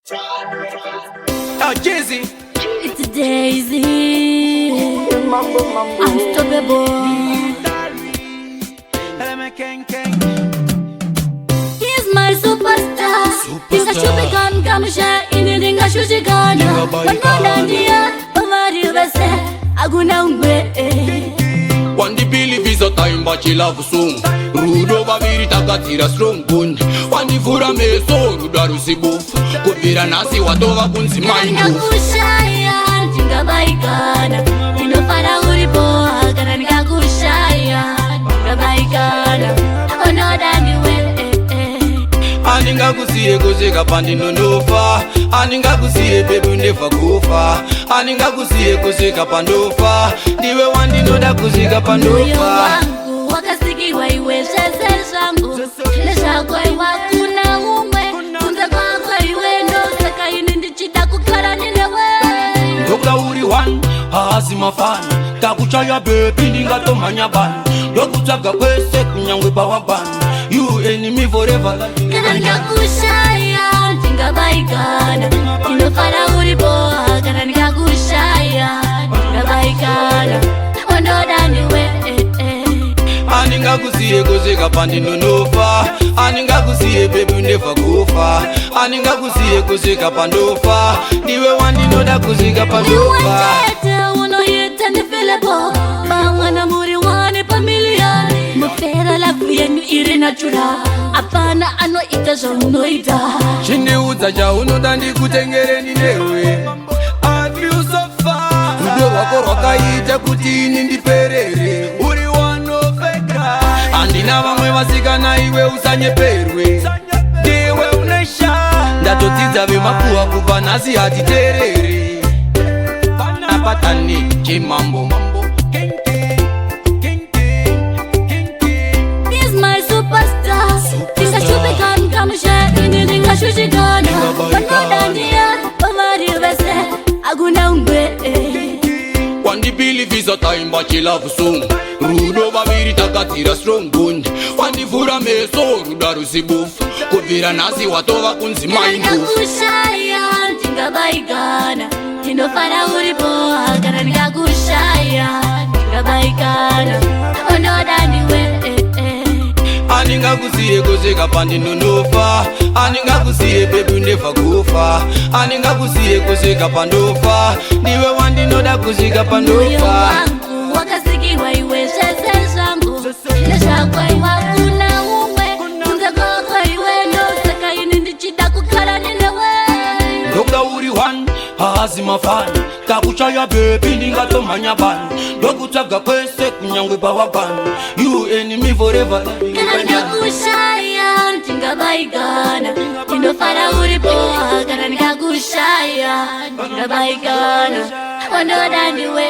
Oh, Jizzy. It's Daisy. Unstoppable. He's my superstar. Tinga shubikan kamsha ini tinga shushikana. Wanadandia omari vese aguna umbe. Wandi believe is a time but she love song. Rudo babiri takatira strong bond. Wandi fura meso rudaru sibu. Kuvira nasi watova kunzi Tinga mindu. kushaya tinga baikana. Tinofara uripo kana tinga kushaya tinga baikana. Onodandiwe. Aninga kusiye kuzeka pandi nondofa. Aninga kusiye baby never kufa. Aninga kusiye kuzeka pandofa. Diwe wandi noda kuzeka Moyo pandofa. wangu wakasikiwa iwe shese zangu. Leshako iwa kuna umwe. Kunze kwako iwe ndo seka ini ndichita kukara ninewe. Doka uri one, hazima fani. Takuchaya baby ndinga tomanya bani. Dokutaga kwese kunyangwe bawa bani. You enemy forever like Kana nikakushaya tinga baikana. Tinofara uripoa kana nikakushaya tinga baikana. Ondoda niwe. Aninga kusiye kuzeka pandi nonofa. Aninga kusiye baby never kufa. Aninga kusiye kuzeka pandofa. Diwe wandi noda kuzeka pandofa. Uwantete unoyeta nifilebo. Bangana muri wane familia. Mufera lafu yenu iri natural. Apana ano itazo unoita. Chiniudza chaunoda ndikutengereni newe. I feel so far. Rudo rwako rwakaita kuti ini ndiperere. Uri wanopfeka. Andina vamwe vasikana iwe usanyeperwe. Ndiwe unesha. Ndatodzidza vemakuhwa kubva nhasi hatiterere. Apatani chimambo. He's my superstar. Tinga shubikan kamsha ini tinga shushikana. Wanadandia omari vese aguna umbe. Wandi believe is a time but she love song. Rudo babiri takatira strong bond. Wandi fura meso rudaru sibu. Kuvira nasi watova kunzi mindu. Nikakushaya tinga baikana. Tinofara uripoa kana nikakushaya tinga baikana. Onoda niwe. Aninga kusiye kuzeka pandi nonofa. Aninga kusiye baby never kufa. Aninga kusiye kuzeka pandofa. Diwe wandi noda kuzeka Moyo pandofa. wangu wakasikiwa iwe shese zangu. Leshako iwa kuna umwe. Kunze kwako iwe ndo seka ini ndichita kukara ninewe. Doka uri one, hazima fani. Takuchaya baby ndinga tomanya bani. Dokutaga kwese kunyangwe bawa bani. You enemy forever. Kana nikakushaya tinga baikana. Tinofara uripoa kana nikakushaya tinga baikana. Ondoda ndiwe.